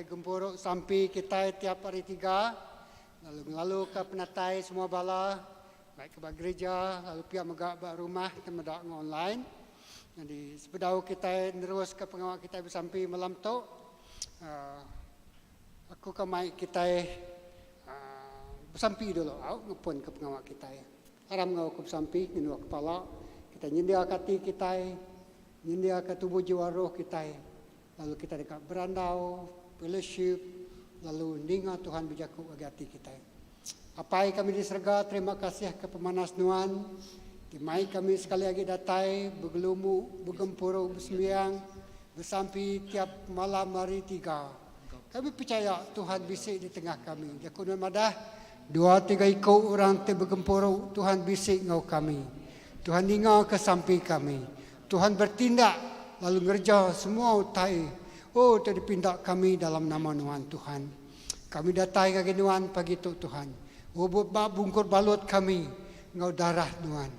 Agai gempuruk sampai kita tiap hari 3. Lalu ke penatai semua bala. Baik ke gereja, lalu pihak megak rumah, kita medak online. Jadi sepedau kita terus ke pengawal kita sampai malam tu. Aku ke mai kita bersampi dulu. Aku ngepun ke pengawal kita. Haram ngau ke bersampi, nyenduh kepala. Kita nyendia hati kita, nyendia ke tubuh jiwa roh kita. Lalu kita dekat berandau, fellowship, lalu ninga Tuhan berjaku bagi hati kita. Apai kami di Serga, terima kasih ke pemanas Nuan. Mai kami sekali lagi datai, bergelumu, bergempuru, bersembiang, bersampi tiap malam hari 3. Kami percaya Tuhan bisik di tengah kami. Jakun madah, 2-3 ikut orang te bergempuru, Tuhan bisik ngau kami. Tuhan ninga ke sampi kami. Tuhan bertindak, lalu ngerja semua utai. Oh, terpindak kami dalam nama Nuan Tuhan. Kami datai ke Nuan pagi tu Tuhan. Oh, bungkur balut kami, ngau darah Nuan.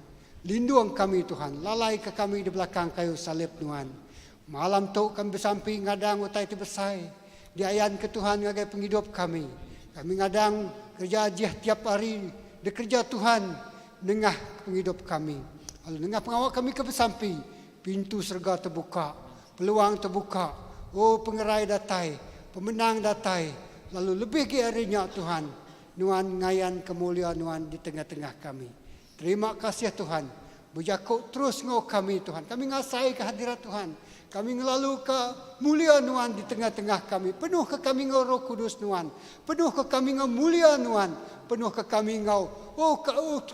Lindung kami Tuhan, lalai ke kami di belakang kayu salib Nuan. Malam tu kami bersampi ngadang utai itu besai. Diayan ke Tuhan ngagai penghidup kami. Kami ngadang kerja ajih tiap hari. Dikerja Tuhan dengah penghidup kami. Lalu dengah pengawal kami ke bersampi. Pintu Serga terbuka, peluang terbuka. Oh, pengerai datai, pemenang datai. Lalu lebih ke harinya Tuhan. Nuan ngayan kemuliaan Nuan di tengah-tengah kami. Terima kasih Tuhan. Berjakuk terus ngau kami Tuhan. Kami ngasai kehadirat Tuhan. Kami ngelalu ke mulia Nuan di tengah-tengah kami. Penuh ke kami ngau Roh Kudus Nuan. Penuh ke kami ngau mulia Nuan. Penuh ke kami ngau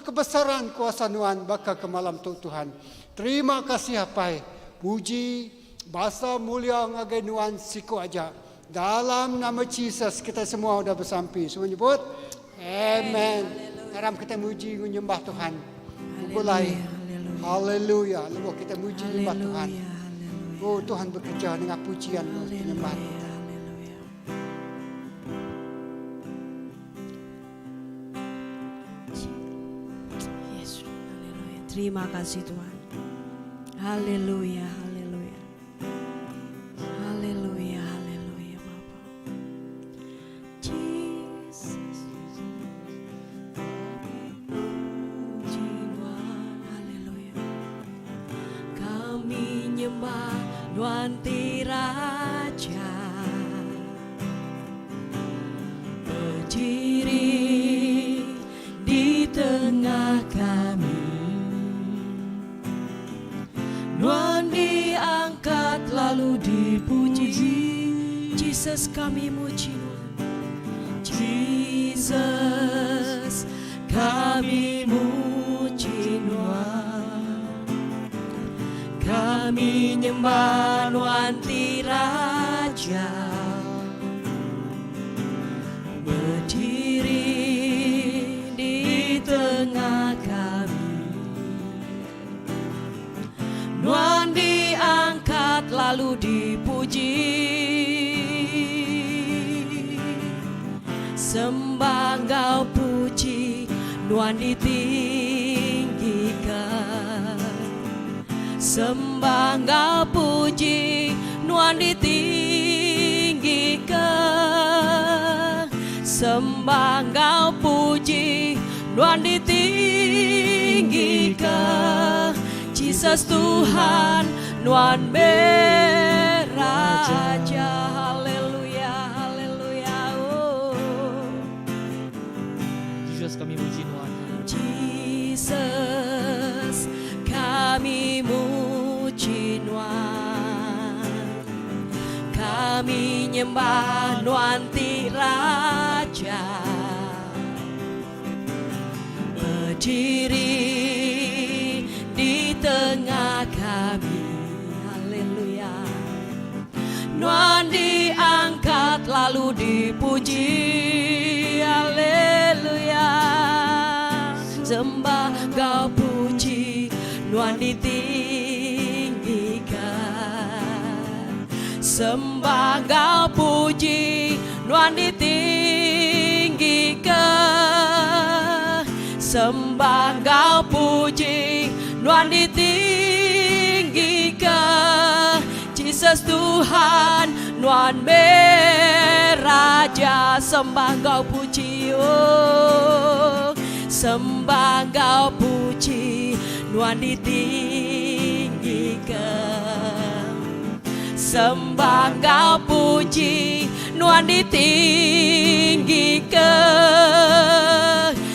kebesaran kuasa Nuan baka ke malam tu Tuhan. Terima kasih apai. Puji bahasa mulia ngagai Nuan siku aja. Dalam nama Jesus kita semua sudah bersampi. Semua nyebut amen. Haram kita muji menyembah Tuhan. Mulai. Haleluya. Lalu kita muji menyembah Tuhan. Oh, Tuhan bekerja dengan pujian menyembah kita. Yesus. Terima kasih Tuhan. Haleluya, haleluya. Haleluya, haleluya Bapa. Jesus. Haleluya. Kami nyembah Nuan Raja. Berdiri di tengah kami. Nuan diangkat lalu dipuji. Jesus kami muji Nuan. Jesus kami muji Nuan. Kami nyembah Nuan Raja. Berdiri di tengah kami. Nuan diangkat lalu dipuji. Sembah Engkau puji, Nuan ditinggikan. Sembah Engkau puji, Nuan ditinggikan. Sembah Engkau puji, Nuan ditinggikan. Jesus Tuhan, Nuan beraja. Haleluya, haleluya. Oh. Jesus kami muji Nuan. Jesus kami muji Nuan. Kami nyembah Nuan Raja. Berdiri di tengah kami. Haleluya. Nuan diangkat lalu dipuji. Haleluya. Sembah Kau puji, Nuan ditinggikan. Sembah Kau puji, Nuan ditinggikan. Sembah Kau puji, Nuan ditinggikan. Jesus Tuhan, Nuan beraja. Raja, sembah Engkau puji, oh sembah Engkau puji, Tuhan ditinggikan. Sembah Engkau puji, Tuhan ditinggikan.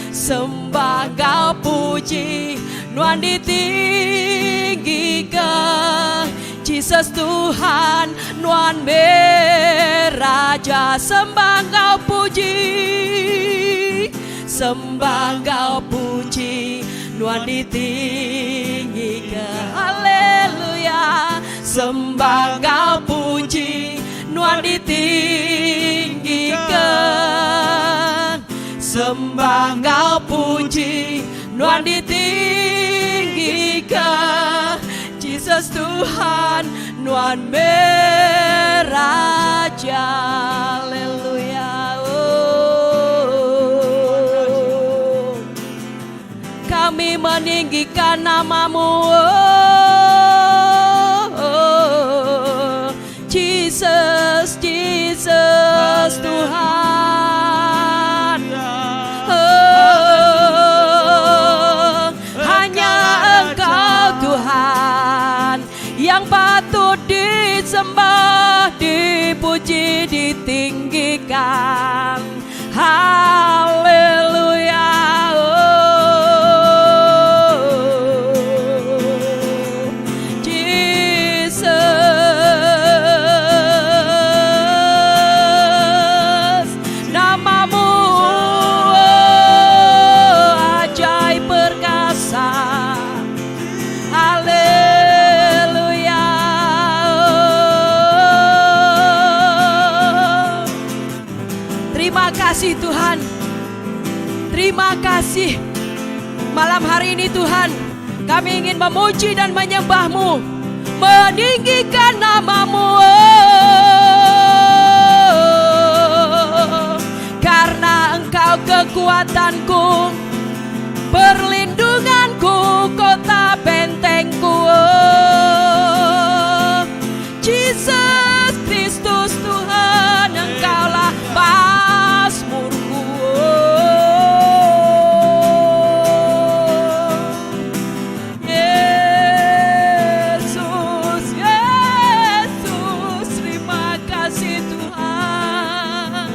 Sembah Engkau puji, Tuhan ditinggikan. Jesus Tuhan, Tuhan Raja, sembah Engkau puji, sembah Engkau puji, Tuhan ditinggikan. Haleluya, sembah Engkau puji, Tuhan ditinggikan. Sembah Engkau puji, Tuhan ditinggikan. Jesus Tuhan, Tuhan Raja. Haleluya. Oh, kami meninggikan nama-Mu, oh, Jesus, Jesus Tuhan. Oh, hanya Engkau Tuhan yang patut disembah, dipuji, ditinggikan. Haleluya. Oh, Jesus, nama-Mu, oh, ajaib perkasa. Haleluya. Terima kasih Tuhan. Terima kasih. Malam hari ini Tuhan, kami ingin memuji dan menyembah-Mu, meninggikan nama-Mu, oh, karena Engkau kekuatanku, perlindunganku, kota bentengku, oh, Jesus Kristus Tuhan, Engkaulah Mazmurku, oh, Yesus, Yesus, terima kasih Tuhan.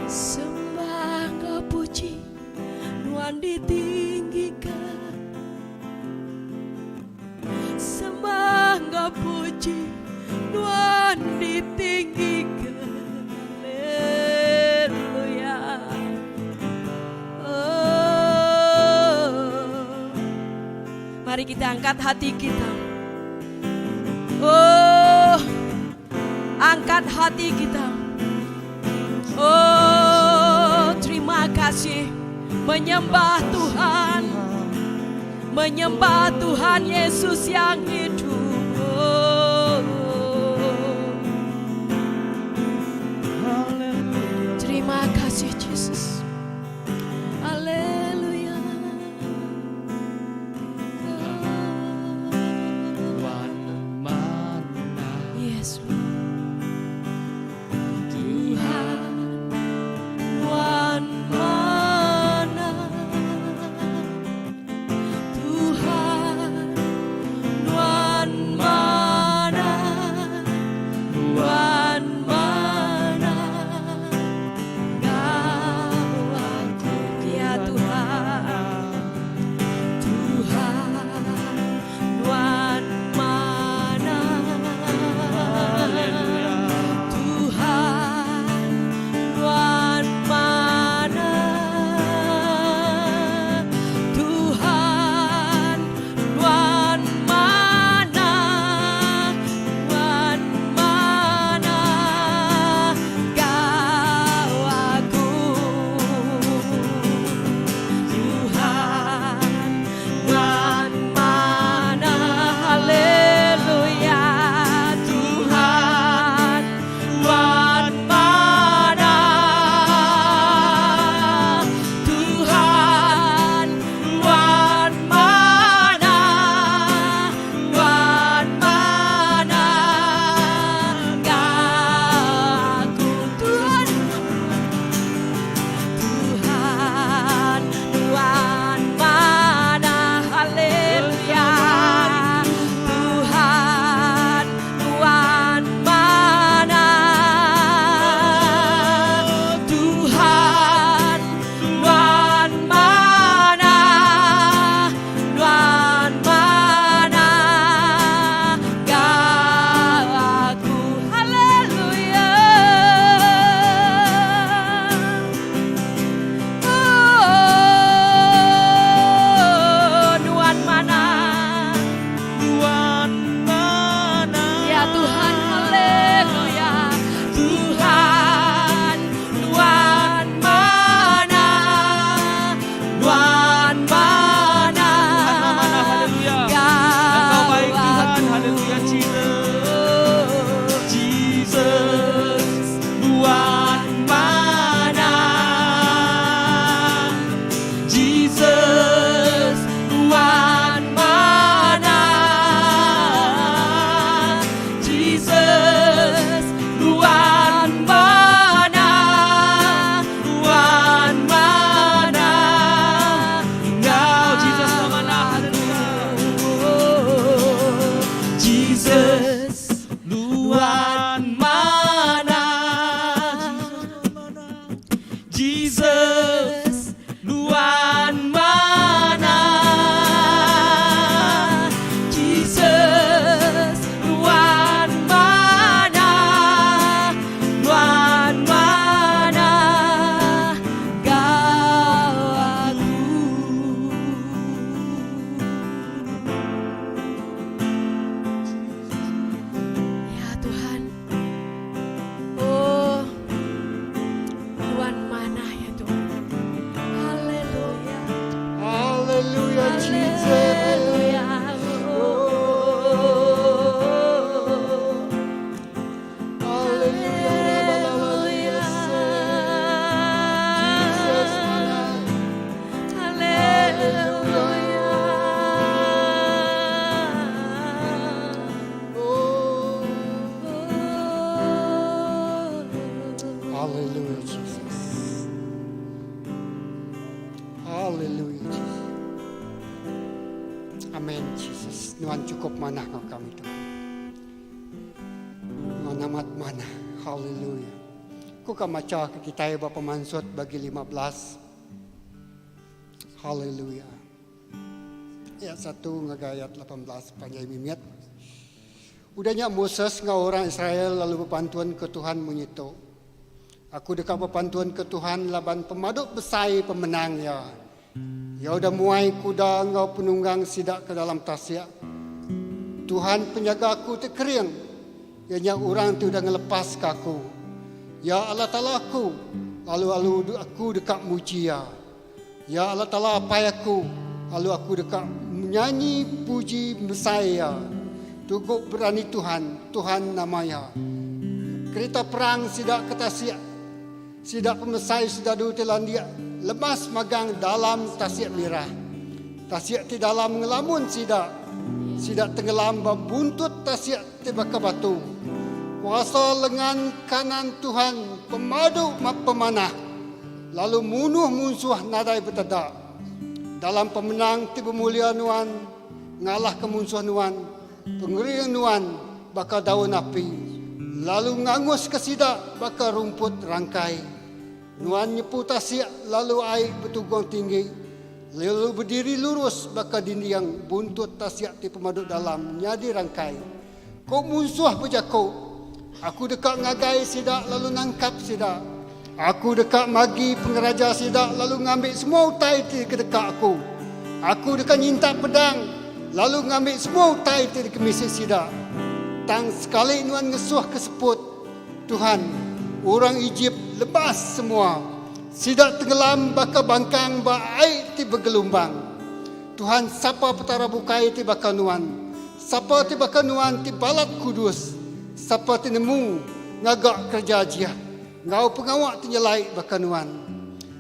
Sembah Engkau puji, Tuhan ditinggikan. Sembah Engkau puji, Tuhan ditinggikan. Haleluya. Oh, mari kita angkat hati kita. Oh, angkat hati kita. Oh, terima kasih. Menyembah Tuhan, menyembah Tuhan Yesus yang hidup. Oh, terima kasih Yesus. Haleluya. Yes, Tuhan, Tuhan mana? Tuhan, Tuhan Amin, Jesus. Tuhan cukup mana kau kami Tuhan. Tuhan amat mana. Haleluya. Ku kan maca ke kita ya Bapa Mansut bagi 15. Haleluya. Ayat 1 ngagayat 18 panjang mimiat. Udahnya Moses ngau orang Israel lalu berpantuan ke Tuhan menyitu. Aku dekat berpantuan ke Tuhan laban pemaduk besai pemenang ya. Ya udah muai kuda engkau penunggang sidak ke dalam tasya. Tuhan penjaga aku terkering. Ianya orang tu dah ngelepas ke aku. Ya Allah Ta'ala aku. Lalu aku dekat muji ya. Ya Allah Ta'ala apa aku. Lalu aku dekat menyanyi puji Mesaya. Cukup berani Tuhan. Tuhan namanya. Kereta perang sidak ke tasya. Sidak pemesai sudah dulu telan dia. Lemas magang dalam tasik merah. Tasik di dalam ngelamun sidak. Sidak tenggelam buntut tasik tiba ke batu. Kuasa lengan kanan Tuhan pemadu pemanah. Lalu munuh musuh nadai bertedak. Dalam pemenang tiba mulia nuan. Ngalah ke musuh nuan. Pengering nuan bakal daun api. Lalu ngangus ke sidak bakal rumput rangkai. Nuan nyepu tasik lalu air bertugang tinggi. Lalu berdiri lurus bakal dinding buntut tasik di pemaduk dalam nyadi rangkai. Kau musuh berjakuk. Aku dekat ngagai sidak lalu nangkap sidak. Aku dekat magi pengeraja sidak lalu ngambil semua utai di kedekat aku. Aku dekat nyintak pedang lalu ngambil semua utai di kemisik sidak. Tang sekali nuan ngesuh keseput. Tuhan, orang Egypt lepas semua. Sidak tenggelam bakal bangkang baik ti bergelombang. Tuhan siapa petara bukai ti bakal nuan. Siapa ti bakal nuan ti balat kudus. Siapa ti nemu ngagak kerja jia. Ngau pengawak ti nyelai bakal nuan.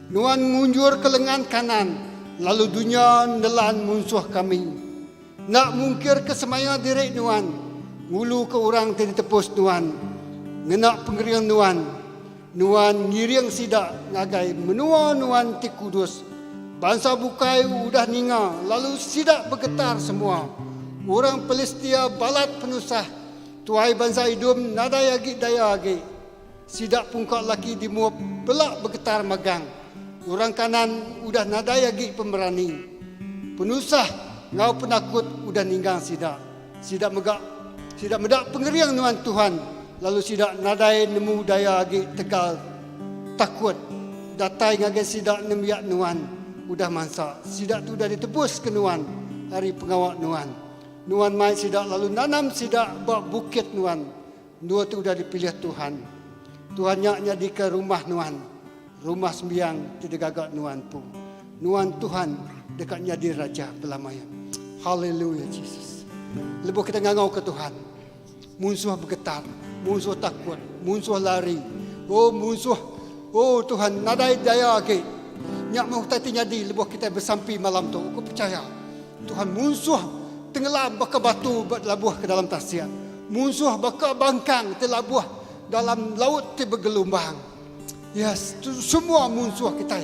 Nuan munjur ke lengan kanan. Lalu dunia nelan musuh kami. Nak mungkir ke semaya diri nuan. Ngulu ke orang ti ditepus nuan. Ngenak pengeriang nuan. Nuan ngiring sidak ngagai menua nuan ti kudus. Bangsa bukai udah ninga lalu sidak bergetar semua. Orang Palestia balat penusah. Tuai bangsa idum nada yagi daya agi. Sidak pungkak laki di muap belak bergetar magang. Orang kanan udah nada yagi pemberani. Penusah ngau penakut udah ninggang sidak. Sidak medak pengeriang nuan Tuhan. Lalu sidak nadai nemu daya agi tegal takut. Datai ngagai sidak nemiak nuan. Udah mansa. Sidak tu dah ditebus ke nuan. Hari pengawak nuan. Nuan mai sidak lalu nanam sidak bak bukit nuan. Nuan tu dah dipilih Tuhan. Tuhan nyaknya di ke rumah nuan. Rumah sembiang tidak gagak nuan pun. Nuan Tuhan dekatnya di Raja Belamaya. Haleluya Jesus. Lepas kita ngangau ke Tuhan. Musuh bergetar. Musuh takut, musuh lari. Oh musuh, oh Tuhan, nadai daya ke. Nyak mau tadi nyadi lebuh kita bersampi malam tu. Aku percaya Tuhan musuh tenggelam bakal batu labuh ke dalam tasya. Musuh bakal bangkang terlabuh dalam laut bergelombang. Yes, semua musuh kita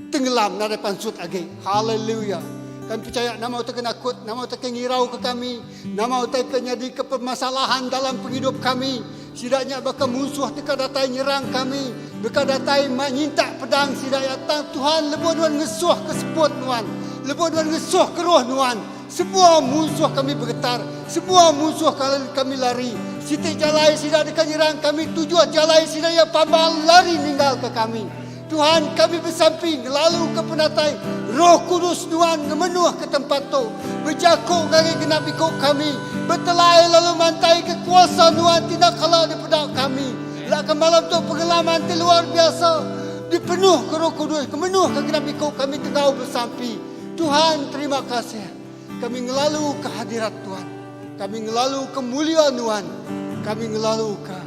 tenggelam nadai pansut agi. Haleluya. Kami percaya nama utak kenakut, nama utak ngirau ke kami, nama utak nyadi ke permasalahan dalam penghidup kami. Sidaknya bakal musuh teka datai nyerang kami, bakal datai menyintak pedang sidaknya Tuhan lebuh nuan ngesuh ke seput nuan, lebuh nuan ngesuh ke roh nuan. Semua musuh kami bergetar, semua musuh kami lari. Siti jalai sidak dekat nyerang kami, tujuan jalai sidaknya pambal lari ninggal ke kami. Tuhan kami bersamping lalu ke penatai Roh Kudus Tuhan memenuh ke tempat tu berjakuk kaki genap ikut kami bertelai lalu mantai kekuasaan Tuhan tidak kalah di pedak kami. Lakan malam tu pengalaman luar biasa dipenuh ke Roh Kudus kemenuh ke genap ikut kami tengah bersampi. Tuhan terima kasih kami ngelalu ke hadirat Tuhan, kami ngelalu kemuliaan Tuhan, kami ngelalu ke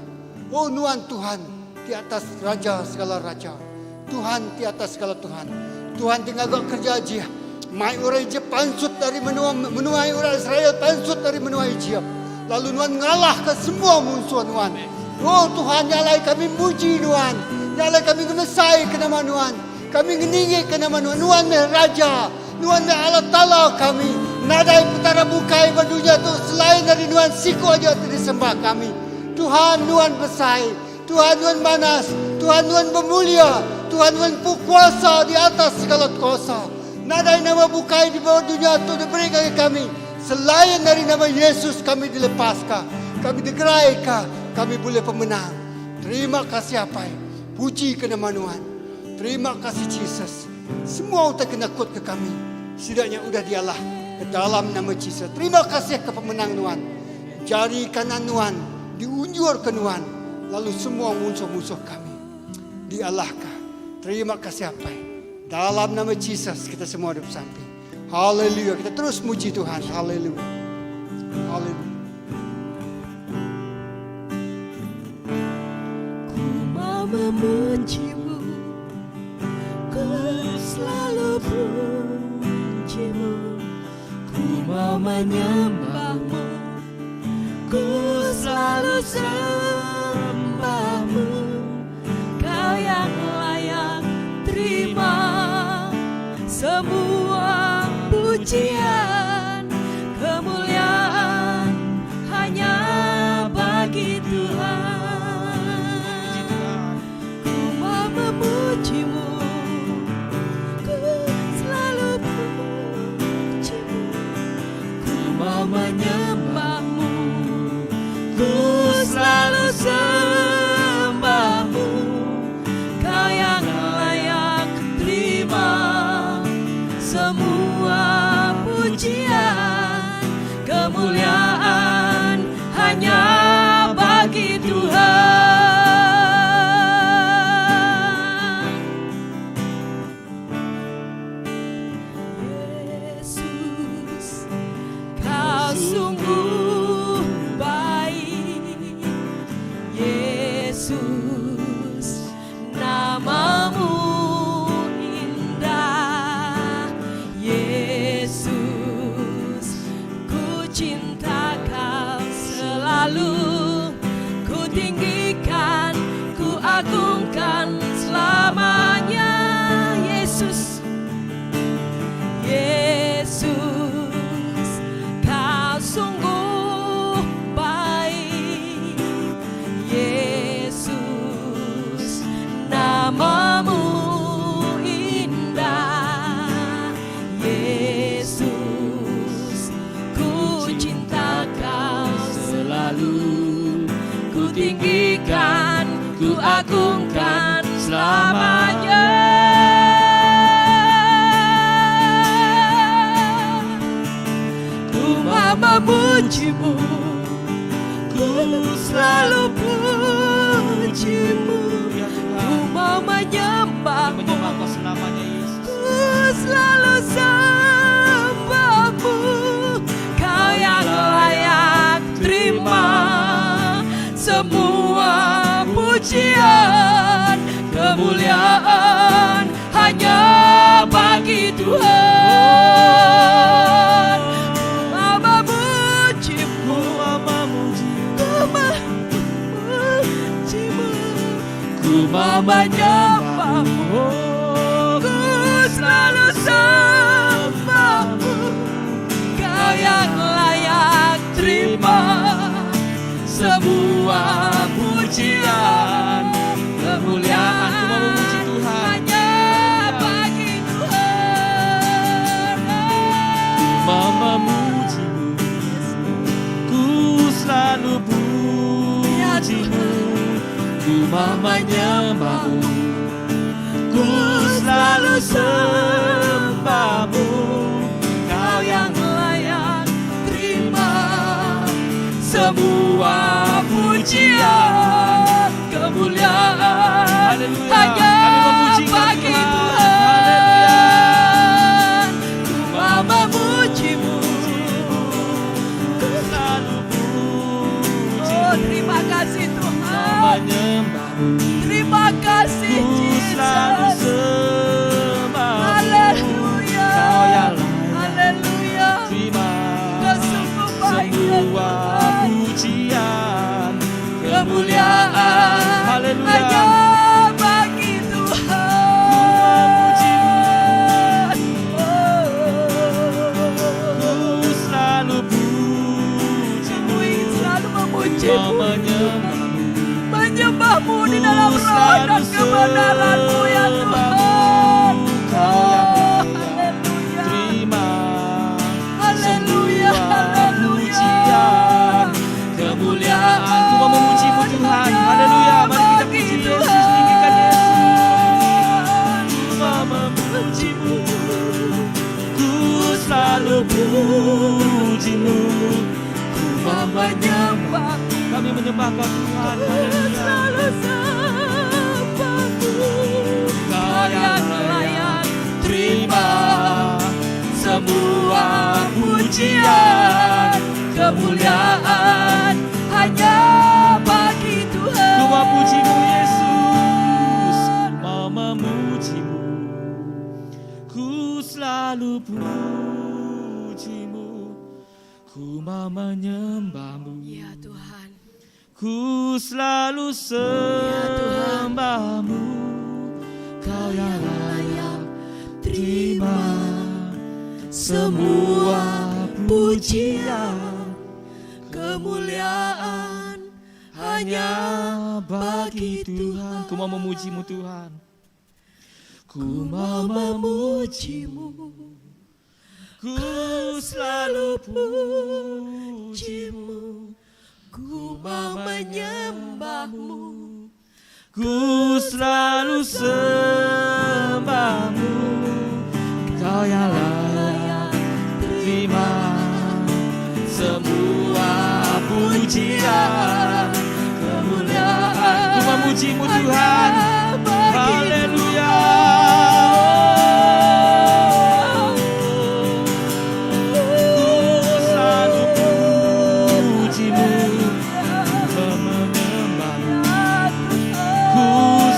Tuhan Tuhan di atas raja segala raja. Tuhan di atas segala Tuhan. Tuhan tinggal gak kerja aja. Mai orang Egypt pansut dari menuai orang Israel pansut dari menuai Egypt. Lalu Tuhan ngalah ke semua musuh Tuhan. Oh Tuhan nyalai kami muji Tuhan. Nyalai kami ngesai ke nama Tuhan. Kami ngeningi ke nama Tuhan. Tuhan Raja. Tuhan Allah Ta'ala kami. Nadai besar berdunia tu selain dari Tuhan siku aja disembah kami. Tuhan Tuhan besar, Tuhan Tuhan manas, Tuhan Tuhan bermulia, Tuhan Tuhan berkuasa di atas segala kuasa. Nada nama bukai di bawah dunia tu diberikan ke kami. Selain dari nama Yesus kami dilepaskan, kami digeraikan, kami boleh pemenang. Terima kasih apa? Puji ke nama Tuhan. Terima kasih Yesus. Semua udah kena kut ke kami. Setidaknya udah dialah ke dalam nama Yesus. Terima kasih ke pemenang Tuhan. Jari kanan Tuhan diunjur ke Tuhan. Lalu semua musuh-musuh kami dialahkan. Terima kasih apa? Dalam nama Yesus kita semua ada bersampai. Haleluya. Kita terus muji Tuhan. Haleluya. Haleluya. Ku mau memujimu, ku selalu pujimu. Ku mau menyembahmu, ku selalu sembahmu. Kau yang layak terima semua pujian, kemuliaan hanya bagi Tuhan. Ku mau memujimu, ku selalu pujimu. Ku mau menyembahmu, ku selalu sembahmu. Kau yang layak terima semua pujian, kemuliaan hanya bagi Tuhan. Yesus, kau sungguh baik. Yesus, namamu indah. Yesus, ku cinta kau selalu. Ku tinggikan, ku agungkan selamanya. Yesus, Yesus, kau sungguh baik. Yesus, namamu indah. Yesus, ku cinta kau selalu. Ku tinggikan, ku agungkan selamanya. Ku mau memujimu, ku selalu pujimu. Ku mau menyembahmu, Menyembah selamanya Yesus. ku selalu sembahmu. Kau yang layak terima semua pujian, kemuliaan hanya bagi Tuhan. Ku mau memujimu, ku mau menyembahmu, ku selalu sembahmu. Kau yang layak terima semua pujian, kemuliaan Ku mau memuji Tuhan. hanya bagi Tuhan. Ku mau memujimu, ku selalu pujimu. Ku mau menyembahmu, ku selalu sembahmu. Kau yang layak terima semua pujian, kemuliaan Haleluya. hanya Kami memuji bagi Tuhan. Tuhan. Ku mau memujimu, Ku selalu puji, oh terima kasih Tuhan. menyembahmu. Terima kasih Ku selalu Yesus. sembahmu. Haleluya. Kau yang layak Haleluya. terima Kau sungguh baik ya semua Tuhan. pujian, Kemuliaan Haleluya. hanya bagi Tuhan. Ku selalu puji. memuji-Mu, menyembahmu. menyembah-Mu di dalam roh dan kebenaran-Mu ya Tuhan. Kau yang Oh, layak haleluya. terima Haleluya, semua haleluya. pujian, kemuliaan. Ku mau memuji-Mu Tuhan. Haleluya. Mari kita puji Yesus, tinggikan Yesus. Ku mau memuji-Mu. Ku selalu puji-Mu. Ku mau menyembah. Kami menyembah Kau Tuhan. Haleluya. Selalu sembah-Mu, Kau yang layak terima semua pujian, kemuliaan hanya bagi Tuhan. Ku mau puji-Mu Yesus, mau memuji-Mu. Ku selalu puji-Mu, ku mau menyembah-Mu. Ya Tuhan, Ku selalu sembah-Mu. Kau yang layak terima semua pujian, kemuliaan hanya bagi Tuhan. Ku mau memuji-Mu Tuhan. Ku mau memuji-Mu. Ku selalu puji-Mu. Ku mau menyembah-Mu. Ku selalu sembah-Mu. Kau yang layak terima semua pujian, kemuliaan. Ku memuji-Mu Tuhan. Haleluya. Ku selalu puji-Mu, menyembah-Mu. Ku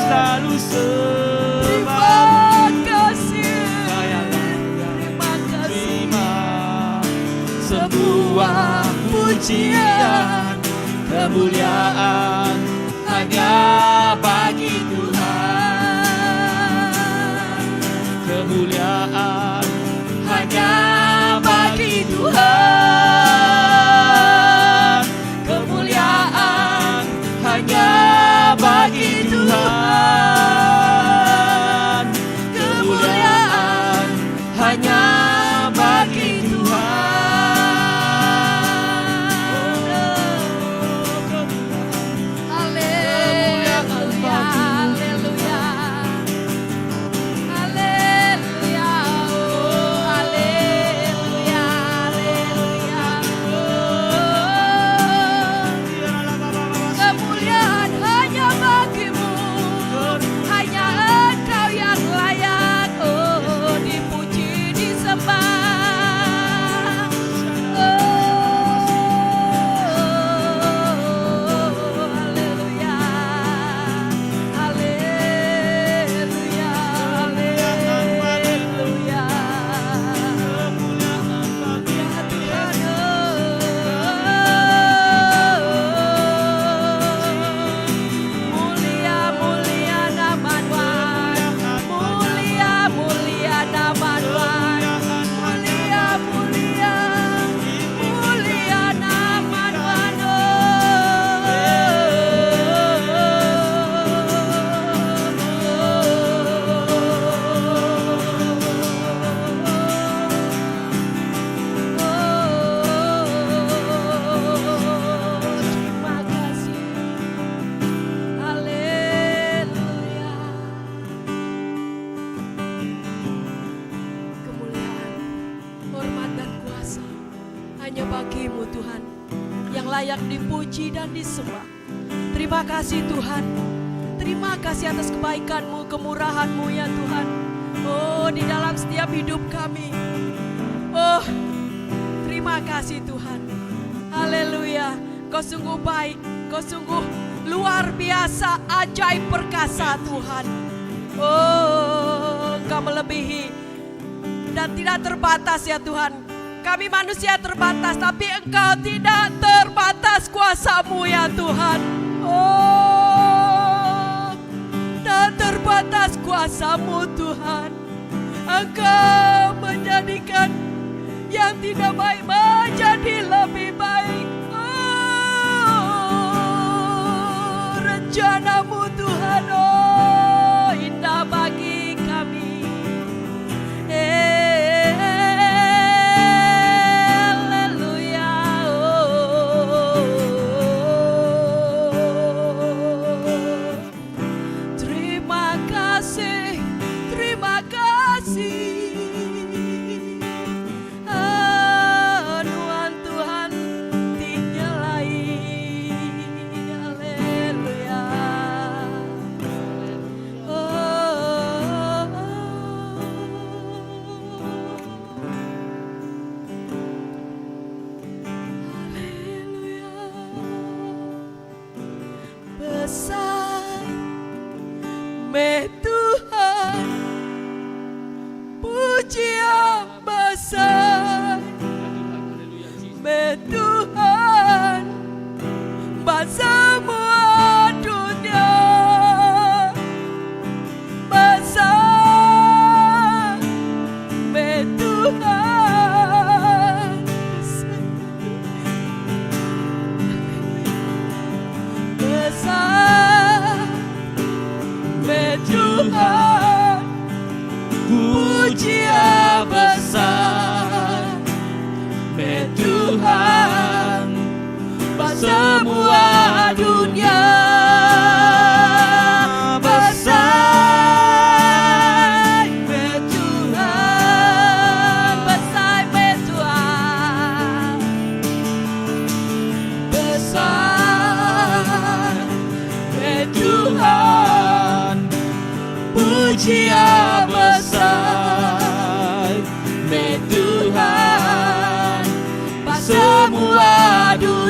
selalu sembah-Mu. Kau yang layak terima semua pujian, kemuliaan hanya bagi Tuhan. Kemuliaan hanya bagi Tuhan. Kemuliaan hanya bagi Tuhan. Kemuliaan hanya bagi Tuhan. haleluya, haleluya, haleluya, oh, haleluya, haleluya, oh. Kemuliaan hanya bagi-Mu, hanya Engkau yang layak, oh, dipuji, disembah. Oh, haleluya, haleluya, haleluya. Ya Tuhan, mulia, mulia nama Tuhan, mulia, mulia nama Tuhan, mulia, mulia, mulia nama Tuhan. Terima kasih. Haleluya. Kemuliaan, hormat dan kuasa hanya bagi-Mu Tuhan, yang layak dipuji dan disembah. Terima kasih Tuhan. Terima kasih atas kebaikan-Mu, kemurahan-Mu ya Tuhan. Oh, di dalam setiap hidup kami. Oh, terima kasih Tuhan. Haleluya. Kau sungguh baik, Kau sungguh luar biasa, ajaib perkasa Tuhan. Oh, Engkau melebihi dan tidak terbatas ya Tuhan. Kami manusia terbatas, tapi Engkau tidak terbatas kuasa-Mu ya Tuhan. Oh, dan terbatas kuasa-Mu Tuhan. Engkau menjadikan yang tidak baik menjadi lebih baik. Oh,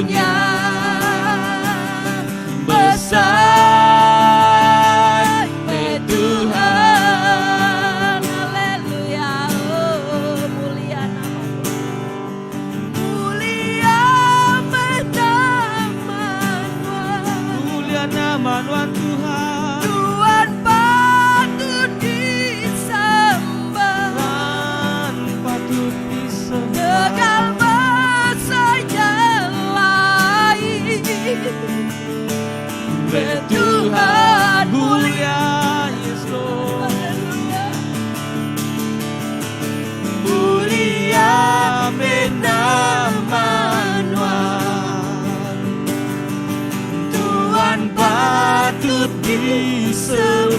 karunia besar Tuhan. Haleluya, oh mulia nama-Mu. Mulia Nama Tuhan, Tuhan patut disembah, Tuhan patut disembah. tegal besarnya lain. Tuhan mulia, yes Lord. Mulia Emmanuel, Tuhan patut disembah,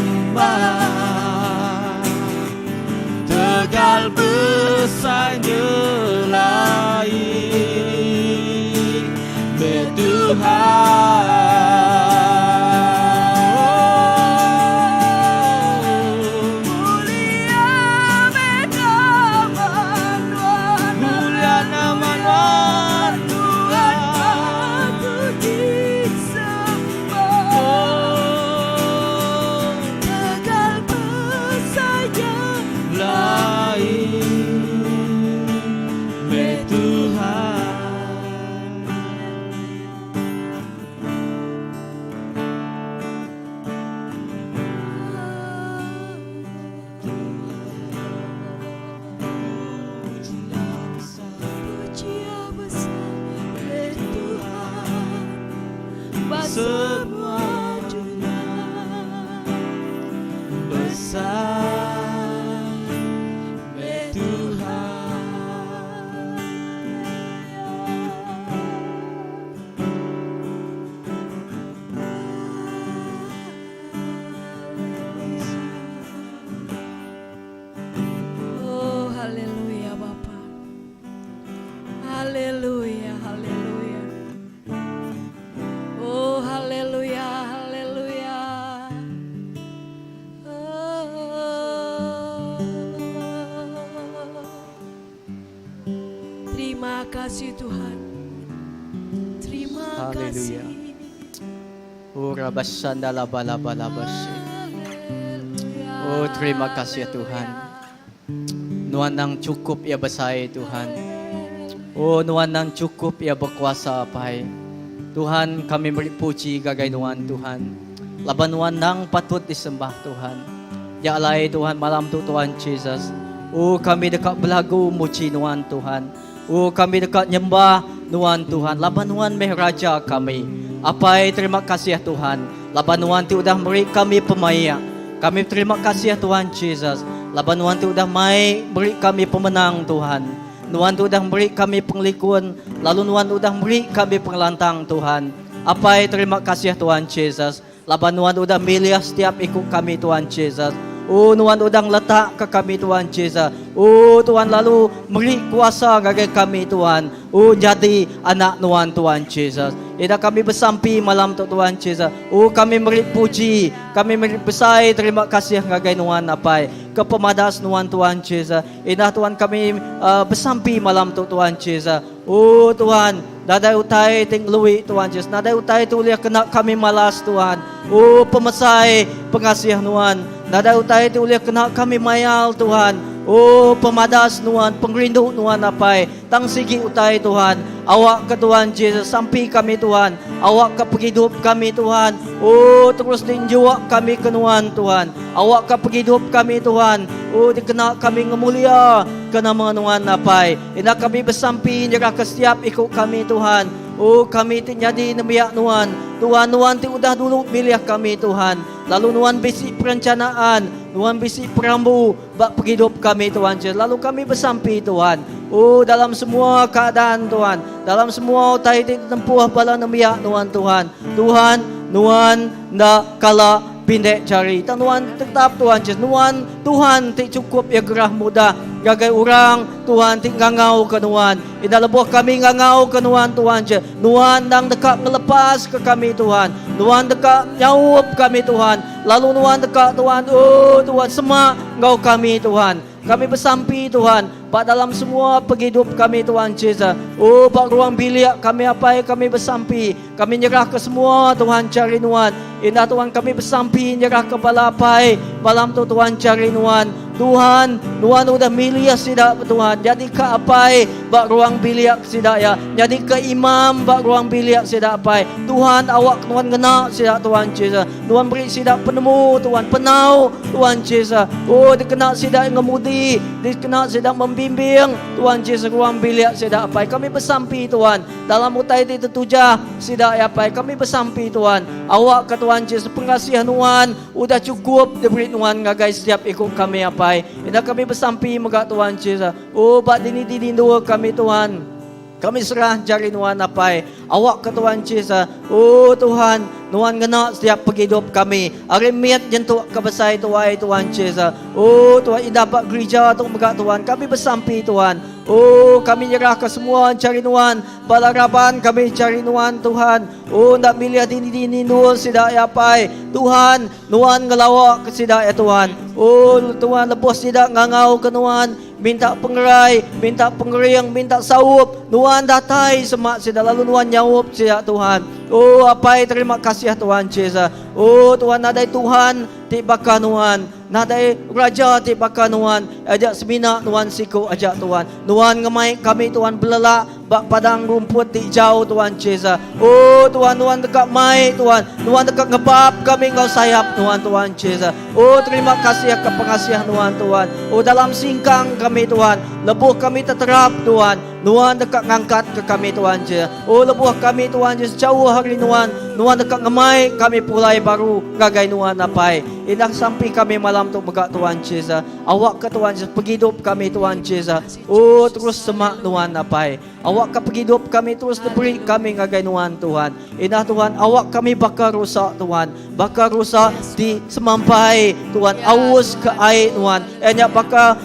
tegal besarnya lain. Semua dunia besar Tuhan. Oh haleluya Bapa. Haleluya, haleluya. Oh haleluya, haleluya. Oh. Terima kasih Tuhan. Terima kasih. Haleluya. Urabasanda balabalabas. Oh terima kasih ya Tuhan. Nuan nang cukup ya besai Tuhan. Oh nuan nang cukup ya berkuasa Pai. Tuhan kami beri puji gagai Nuan Tuhan. Laban Nuan nang patut disembah Tuhan. Ya alai Tuhan malam tu Tuhan Jesus. Oh kami dekat belagu muji Nuan Tuhan. Oh kami dekat nyembah Nuan Tuhan. Laban Nuan meh raja kami. Apai terima kasih ya Tuhan. Laban Nuan ti udah beri kami pemaya. Kami terima kasih ya Tuhan Jesus. Laban Nuan ti udah mai beri kami pemenang Tuhan. Nuan tu udah beri kami penglikun. Lalu Nuan udah beri kami pengelantang Tuhan. Apai terima kasih ya Tuhan Jesus. Laban Nuan udah milih setiap ikut kami Tuhan Jesus. Oh Nuan udah letak ke kami Tuhan Jesus. Oh Tuhan lalu beri kuasa bagi kami Tuhan. Oh jadi anak Nuan Tuhan Jesus. Ida kami bersampi malam tu Tuhan Jesus. Oh kami beri puji. Kami beri besai terima kasih bagi Nuan apai. Kepemadas Nuan Tuhan Jesus. Ida Tuhan kami bersampi malam tu Tuhan Jesus. Oh Tuhan, nadai utai ting lui Tuhan Jesus. Nadai utai tu lihat kena kami malas Tuhan. Oh pemesai pengasih Nuan. Nadai utai tu lihat kena kami mayal Tuhan. Oh pemadas Nuan, pengrindu Nuan apai. Tang sigi utai Tuhan. Awak ke Tuhan Jesus, sampai kami Tuhan. Awak ke penghidup kami Tuhan. Oh terus tinjuak kami ke Nuan Tuhan. Awak ke penghidup kami Tuhan. Oh dikena kami ngemulia ke nama Nuan apai. Ina kami bersampi jaga ke setiap ikut kami Tuhan. Oh kami jadi nemiak Nuan. Tuhan Nuan ti udah dulu milih kami Tuhan. Lalu Nuan bisi perencanaan. Nuan bisi perambu bak penghidup kami Tuhan Jesus. Lalu kami bersampi Tuhan. Oh dalam semua keadaan Tuhan. Dalam semua utai tempuh bala nemiak Nuan Tuhan. Tuhan Nuan ndak kala pindek cari. Nuan tetap Tuhan Jesus. Nuan Tuhan ti cukup ya gerah mudah. Gagai orang Tuhan ti ngangau ke Nuan. Ina lebuh kami ngangau ke Nuan Tuhan Jesus. Nuan nang dekat melepas ke kami Tuhan. Nuan dekat nyaup kami Tuhan. Lalu Nuan dekat Tuhan. Oh Tuhan semak ngau kami Tuhan. Kami bersampi Tuhan. Pak dalam semua hidup kami Tuhan Yesus. Oh, Pak ruang bilik kami apa yang kami bersampi. Kami nyerah ke semua Tuhan cari Tuhan. Indah Tuhan kami bersampi nyerah ke balapai. Malam tu Tuhan cari Tuhan. Tuhan udah milih sidak Tuhan. Jadi ke apai bak ruang bilik sidak ya. Jadi ke imam bak ruang bilik sidak apai. Tuhan awak Tuhan kena sidak Tuhan Yesus. Tuhan beri sidak penemu Tuhan, penau Tuhan Yesus. Oh, dikena sidak ngemudi, dikena sidak membimbing Tuhan Yesus ruang bilik sidak apai. Kami bersampi Tuhan. Dalam utai itu tujah sidak apai. Kami bersampi Tuhan. Awak ke Tuhan Yesus pengasihan Tuhan udah cukup diberi Tuhan ngagai setiap ikut kami apa. Ina kami bersampi megak Tuhan Yesus. Oh, bak dini dua kami Tuhan. Kami serah jari Tuhan apai. Awak ke Tuhan Yesus. Oh Tuhan, Tuhan kena setiap hidup kami. Arimiat jentuk kebesai Tuhan Yesus. Oh Tuhan, indah bak gereja tu megak Tuhan. Kami bersampi Tuhan. Oh, kami nyerah ke semua cari Tuhan. Balaraban kami cari Tuhan Tuhan. Oh, nak milih dini dua sidak ya pai. Tuhan ngelawak ke sidak ya Tuhan. Oh, Tuhan lepas sidak ngangau ke Tuhan. Minta pengerai, minta pengering, minta saup. Tuhan datai semak sidak lalu Tuhan nyawup sidak Tuhan. Oh, apai terima kasih ya Tuhan Yesus. Oh, Tuhan nadai Tuhan tibaka Tuhan. Nadai raja tibaka Tuhan. Ajak semina Tuhan siku ajak Tuhan. Tuhan ngemai kami Tuhan belelak bak padang rumput di jauh Tuhan Yesus. Oh Tuhan dekat mai Tuhan. Tuhan dekat ngebab kami engkau sayap Tuhan Yesus. Oh terima kasih ke pengasihan Tuhan. Oh dalam singkang kami Tuhan. Lebuh kami terterap Tuhan. Tuhan dekat ngangkat ke kami Tuhan Yesus. Oh lebuh kami Tuhan Yesus jauh hari Tuhan. Tuhan dekat ngemai kami pulai baru gagai Tuhan apai. Indah sampai kami malam tu megak Tuhan Yesus. Awak ke Tuhan Yesus pergi hidup kami Tuhan Yesus. Oh terus semak Tuhan apai. Awak ke pergi hidup kami terus diberi kami ngagai Tuhan. Indah Tuhan, awak kami bakar rusak Tuhan. Bakar rusak di semampai Tuhan. Aus ke air Tuhan. Enyak bakar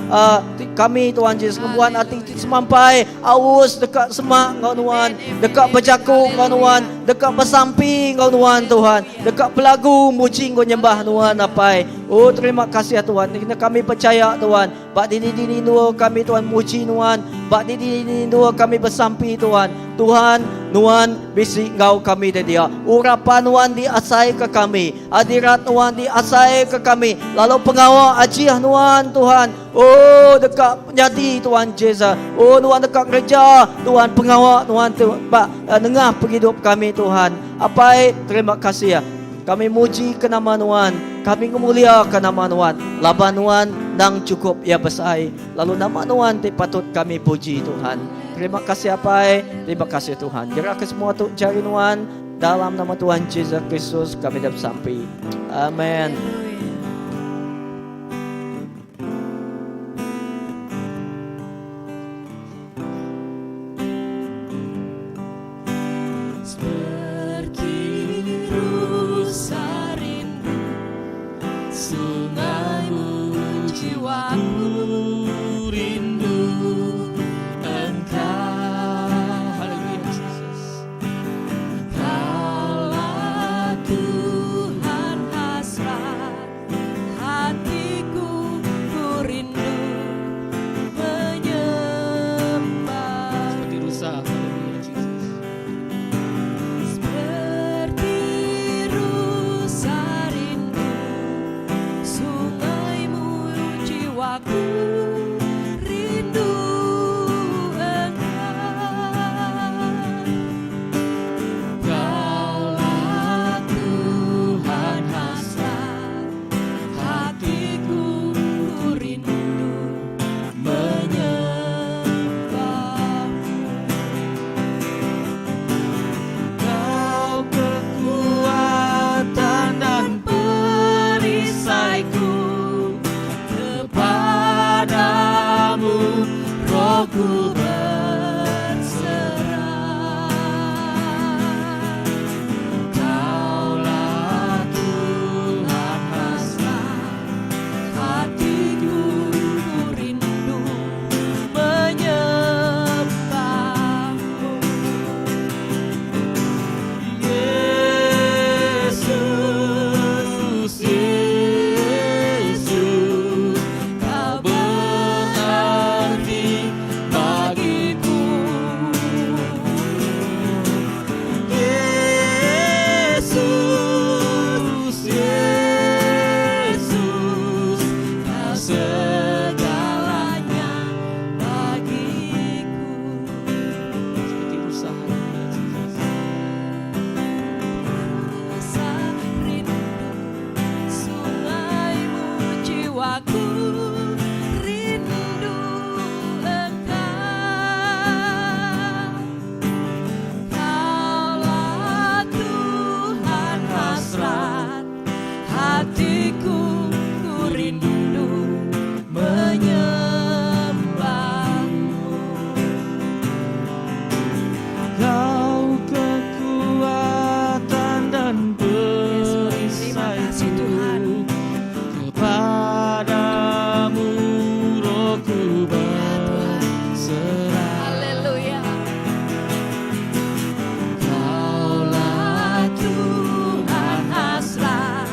kami Tuhan Yesus ngebuat hati di semampai. Aus dekat semak kau Tuhan. Dekat berjakung kau Tuhan. Dekat bersampi kau Tuhan. Dekat pelagu muji kau nyembah Tuhan apai. Oh terima kasih ya Tuhan. Kami percaya Tuhan. Bak dini dua kami Tuhan muji Tuhan. Bak dini dua kami bersampi Tuhan. Tuhan bisi engkau kami dia. Urapan Tuhan diasai ke kami. Hadirat Tuhan diasai ke kami. Lalu pengawal ajiah Tuhan. Oh dekat penyati Tuhan Yesus. Oh Tuhan dekat gereja. Tuhan pengawal Tuhan dengar hidup kami Tuhan. Apai terima kasih ya. Kami muji ke nama Tuhan. Kami memulia ke nama Tuhan. Laban Tuhan nang cukup ya besai. Lalu nama Tuhan patut kami puji Tuhan. Terima kasih apai. Terima kasih Tuhan. Jaga ke semua tu cari Tuhan. Dalam nama Tuhan Yesus Kristus kami dah sampai. Amin. Tuhan hasrat Kau kekuatan dan Terima kasih Tuhan. kepadamu rohku berserah. Haleluya. Kaulah Tuhan hasrat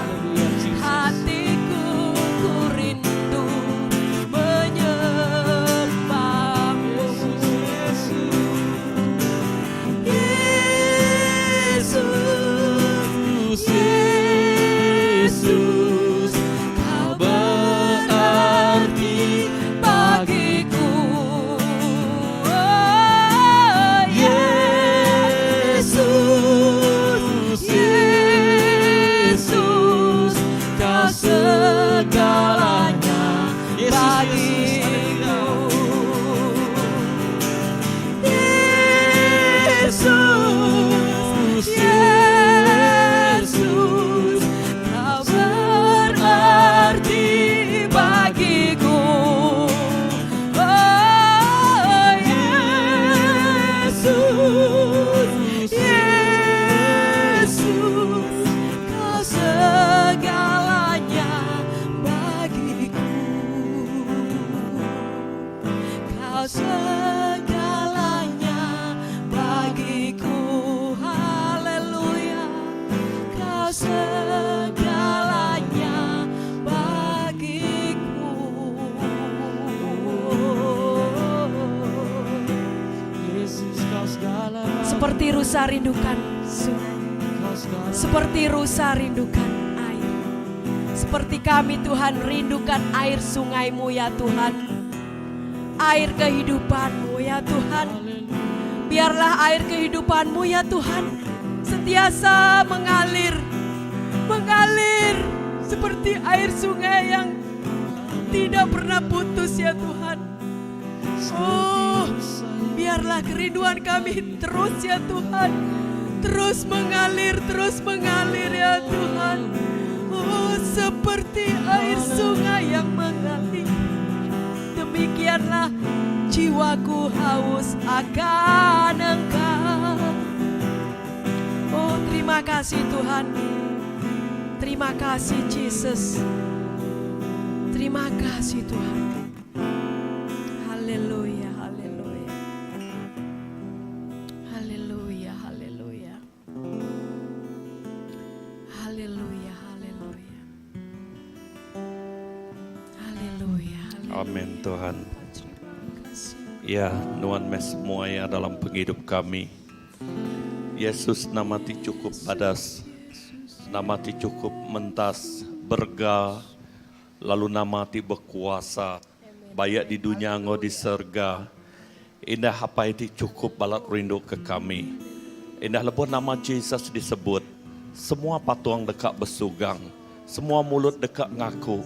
hatiku, ku rindu menyembahmu. Yesus, Yesus, kau berarti bagiku. Oh, Yesus, Yesus, kau segalanya bagiku. Yesus, Yesus, kau berarti bagiku. Oh, Yesus, Yesus, kau segalanya bagiku. Kau segalanya bagiku. Haleluya. Kau segalanya bagiku. Yesus, kau segalanya. Seperti rusa rindukan sungai, seperti rusa rindukan air, seperti kami Tuhan rindukan air sungai-Mu ya Tuhan, air kehidupan-Mu ya Tuhan. Biarlah air kehidupan-Mu ya Tuhan sentiasa mengalir, mengalir seperti air sungai yang tidak pernah putus ya Tuhan. Oh, biarlah kerinduan kami terus ya Tuhan, terus mengalir ya Tuhan. Oh, seperti air sungai yang mengalir, demikianlah jiwaku haus akan Engkau. Oh, terima kasih Tuhan, terima kasih Yesus, terima kasih Tuhan. Haleluya, haleluya, haleluya, haleluya, haleluya, haleluya, haleluya. Amin Tuhan. Ya, Nuan mes semua ya dalam penghidup kami. Yesus nama ti cukup padas, nama ti cukup mentas, berga, lalu nama ti berkuasa, bayak di dunia ngo di surga. Indah apa itu cukup balat rindu ke kami. Indah lebih nama Yesus disebut, semua patuang dekat bersugang, semua mulut dekat ngaku,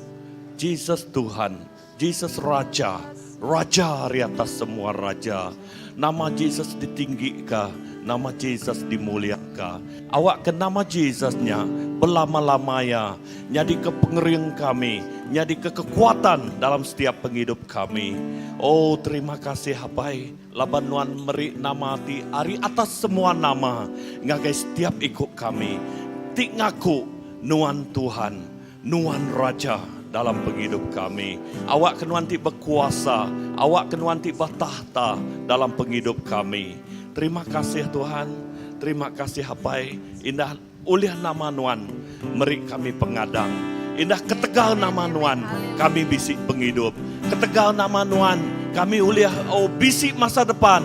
Yesus Tuhan, Yesus Raja, Raja di atas semua raja. Nama Yesus ditinggikan, nama Yesus dimuliakan. Awak ke nama Yesusnya berlama-lamanya, jadi ke pengering kami, jadi ke kekuatan dalam setiap penghidup kami. Oh terima kasih Hapai, laban Nuan meri nama ti ari atas semua nama, ngagai setiap ikut kami. Tik ngaku Nuan Tuhan, Nuan Raja dalam penghidup kami. Awak kenuan ti berkuasa, awak kenuan ti bertahta dalam penghidup kami. Terima kasih Tuhan, terima kasih Hapai. Indah uliah nama Nuan, meri kami pengadang. Indah ketegal nama Nuan, kami bisik penghidup. Ketegal nama Nuan, kami uliah bisik masa depan.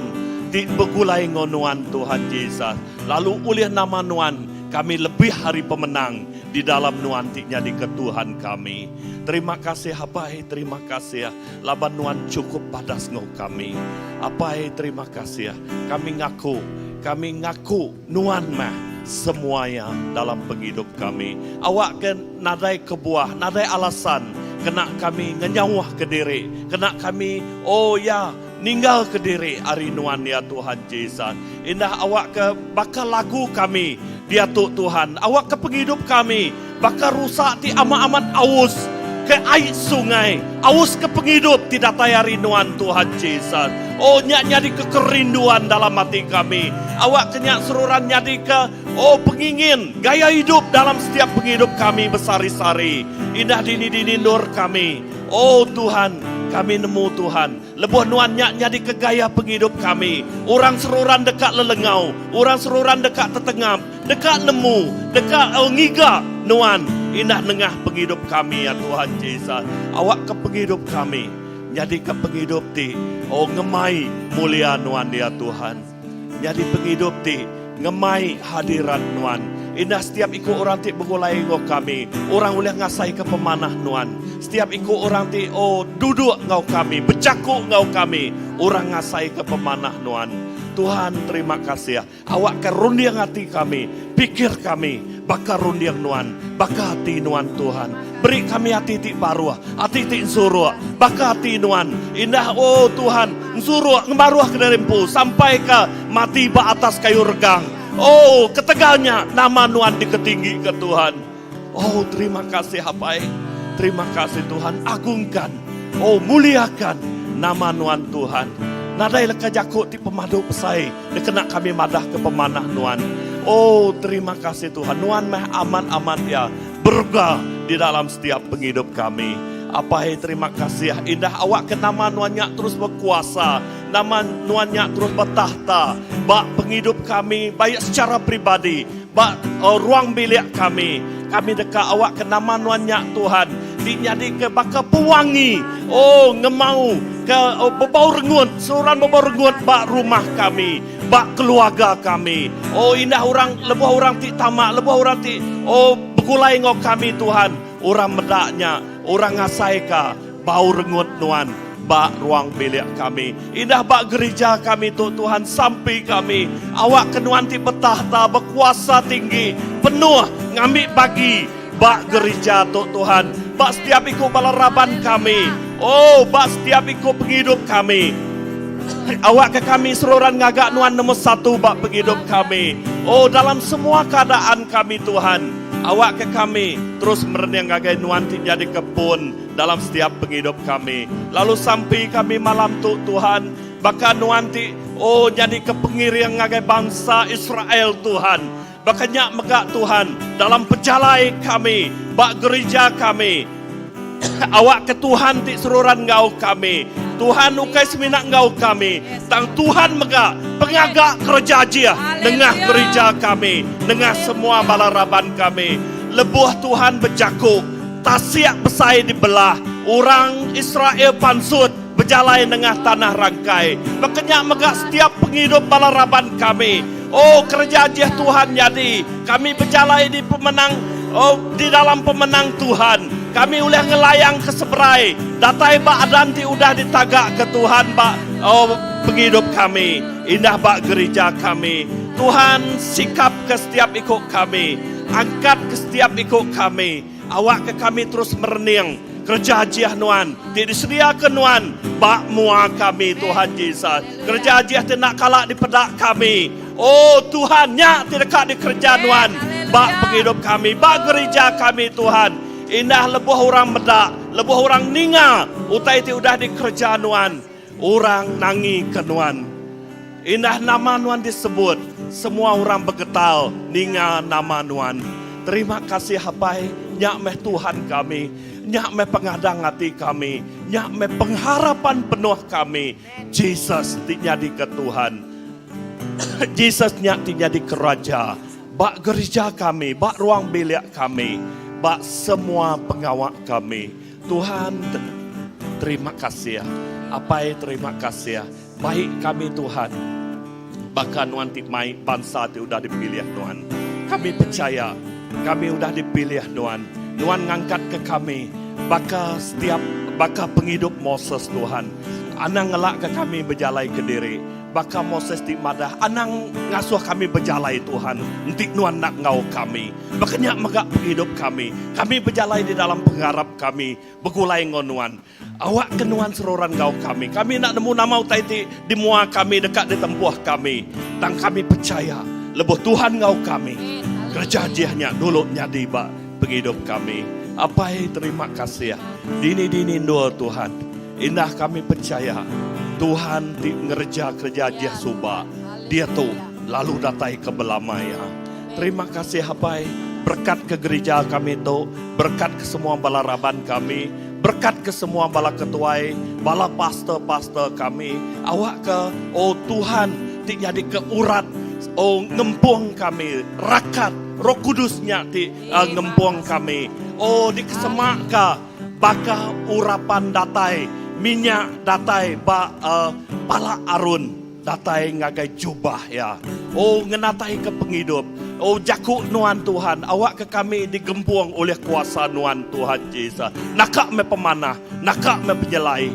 Di begulai ngonuan Tuhan Yesus. Lalu uliah nama Nuan, kami lebih hari pemenang di dalam nuantinya di ketuhan kami. Terima kasih Hapai, terima kasih ya. Laban Nuan cukup padas ngau kami. Hapai terima kasih ya. Kami ngaku Nuan mah semuanya dalam penghidup kami. Awak ke nadai kebuah, nadai alasan. Kena kami ngenyawah ke diri. Kena kami, ninggal ke diri hari Nuan ya Tuhan Yesus. Indah awak ke bakal lagu kami. Dia Tuhan, awak ke penghidup kami. Bakal rusak ti amat-amat aus. ke air sungai, aus ke penghidup tidak tayari nuan Tuhan Yesus. Oh nyak nyadi kekerinduan dalam hati kami. Awak kenyak seruran nyadi ke pengingin gaya hidup dalam setiap penghidup kami bersari-sari. Indah dini-dini nur kami. Oh Tuhan, kami nemu Tuhan. Lebuh nuan nyak nyadi ke gaya penghidup kami. Orang seruran dekat lelengau, orang seruran dekat tetengam, dekat nemu, dekat ngiga nuan. Indah nengah penghidup kami ya Tuhan Yesus. Awak ke penghidup kami. Jadi ke penghidup ti. Oh ngemai mulia nuan ya Tuhan. Jadi penghidup ti. Ngemai hadirat nuan. Indah setiap ikut orang ti begulai ngau kami. Orang boleh ngasai ke pemanah nuan. Setiap ikut orang ti duduk ngau kami. Bercakuk ngau kami. Orang ngasai ke pemanah nuan. Tuhan terima kasih ya. Awak karuniang hati kami. Pikir kami. Bakar rundiang nuan. Bakar hati nuan Tuhan. Beri kami hati ti baru. Hati ti suruh. Bakar hati nuan. Indah Tuhan. Suruh ngemaruah ke darimpu. Sampai ke mati ba atas kayu regang. Oh ketegalnya nama nuan diketinggi ke Tuhan. Oh terima kasih Hapai. Terima kasih Tuhan. Agungkan. Oh muliakan nama nuan Tuhan. Nadai leka jakuk ti pemadu pesai. Dikena kami madah ke pemanah nuan. Oh terima kasih Tuhan. Nuan meh aman-aman ya. Bergah di dalam setiap penghidup kami. Apai terima kasih ya. Indah awak ke nama nuannya terus berkuasa. Nama nuannya terus bertahta. Bak penghidup kami baik secara pribadi. Bak ruang bilik kami. Kami dekat awak ke nama nuannya Tuhan. Dinyadi ke baka pewangi. Oh ngemau ke bebau rengut. Seorang bebau rengut bak rumah kami. Bak keluarga kami. Oh indah orang lebuh orang ti tamak. Lebuh orang ti begulai ngau kami Tuhan. Orang medaknya. Orang ngasai ka. Bau rengut nuan. Bak ruang bilik kami. Indah bak gereja kami Tuhan. Sampai kami. Awak kenuan ti bertahta. Berkuasa tinggi. Penuh ngambil bagi. Bak gereja Tuhan. Bak setiap ikut balaraban kami. Oh bak setiap ikut penghidup kami. Awak ke kami seluruhan ngagak nuan nomor 1 bak penghidup kami. Oh dalam semua keadaan kami Tuhan. Awak ke kami terus merenang ngagai nuan ti jadi kebun dalam setiap penghidup kami. Lalu sampai kami malam Tuhan. Bahkan nuan ti jadi kepengirian ngagai bangsa Israel Tuhan. Bakanya megak Tuhan dalam pejalai kami, bak gereja kami. Awak ke Tuhan ti seluruhan ngau kami. Tuhan ukai seminak ngau kami. Tang Tuhan megak pengagak kerja dia dengah gereja kami, dengah semua balaraban kami. Lebuh Tuhan berjakuk, tasiak besai dibelah. Orang Israel pansut berjalan dengah tanah rangkai. Makanya megak setiap penghidup balaraban kami. Oh kerja dia Tuhan jadi kami berjalan di pemenang. Oh di dalam pemenang Tuhan kami boleh ngelayang ke seberai. Datai bak adanti udah ditagak ke Tuhan bak penghidup kami. Indah bak gereja kami. Tuhan sikap ke setiap ikut kami. Angkat ke setiap ikut kami. Awak ke kami terus merenang. Kerja jiah nuan. Disedia ke nuan. Bak mua kami Tuhan Yesus. Kerja jiah tidak kalak di pedak kami. Oh Tuhan nyak tidak dekat di kerja nuan. Bak penghidup kami. Bak gereja kami Tuhan. Indah lebuh orang medak. Lebuh orang ninga. Utai itu udah di kerja nuan. Orang nangi ke nuan. Indah nama nuan disebut. Semua orang bergetal. Ninga nama nuan. Terima kasih Hapai. Nyak meh Tuhan kami. Nyak meh pengadang hati kami. Nyak meh pengharapan penuh kami. Jesus dinyadi ke Tuhan. Jesus nyak dinyadi ke Raja. Bak gereja kami. Bak ruang bilik kami. Bak semua pengawak kami. Tuhan terima kasih ya. Apai terima kasih ya. Baik kami Tuhan. Bahkan nuan ti mai bangsa ti udah dipilih nuan. Kami percaya. Kami udah dipilih Tuhan. Tuhan ngangkat ke kami. Baka penghidup Moses Tuhan. Anang ngelak ke kami berjalai ke diri. Baka Moses di madah. Anang ngasuh kami berjalai Tuhan. Nanti Tuhan nak ngau kami. Bakanya megak penghidup kami. Kami berjalai di dalam pengharap kami. Begulai ngonuan. Awak kenuan seroran ngau kami. Kami nak nemu nama utaiti di mua kami dekat di tempuh kami. Dan kami percaya. Lebuh Tuhan ngau kami. Kerja jiahnya dulu nyadi bak penghidup kami. Apai terima kasih ya. Dini-dini doa Tuhan. Indah kami percaya Tuhan di kerja dia subah. Dia tuh lalu datai ke belamaya. Terima kasih Hapai. Berkat ke gereja kami itu, berkat ke semua balaraban kami, berkat ke semua bala ketuai, bala pastor-pastor kami. Awak ke, oh Tuhan, ti jadi ke urat, oh ngempuang kami, rakat, Roh Kudusnya ti ngempuang kami. Oh di kesemak ka, baka urapan datai, minyak datai, pala arun datai ngagai jubah ya. Oh ngenatai ke penghidup. Oh jaku nuan Tuhan, awak ke kami digempuang oleh kuasa nuan Tuhan Yesus. Nakak me pemanah, nakak me penjelai.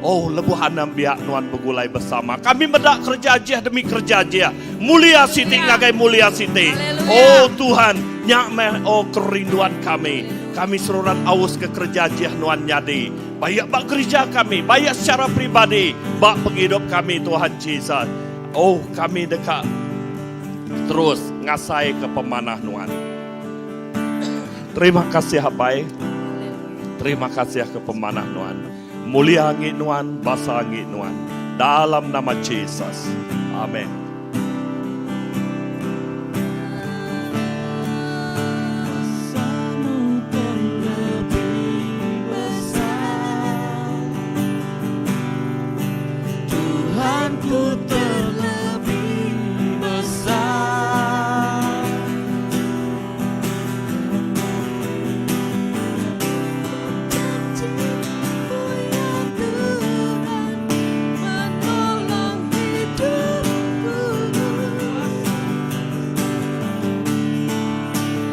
Oh lebuhan biak nuan begulai bersama. Kami medak kerja aja demi kerja aja. Mulia siti ngagai mulia siti. Oh Tuhan, nyak me oh kerinduan kami. Kami seruran aus ke kerja aja nuan nyadi. Bayak bak gereja kami, bayak secara pribadi, bak penghidup kami Tuhan Yesus. Oh kami dekat terus ngasai ke pemanah nuan. Terima kasih Hapai. Terima kasih ke pemanah nuan. Mulia angin nuan, basa angin nuan. Dalam nama Yesus. Amin. Tuhanku terlebih besar. Janji-Mu ya Tuhan menolong hidupku.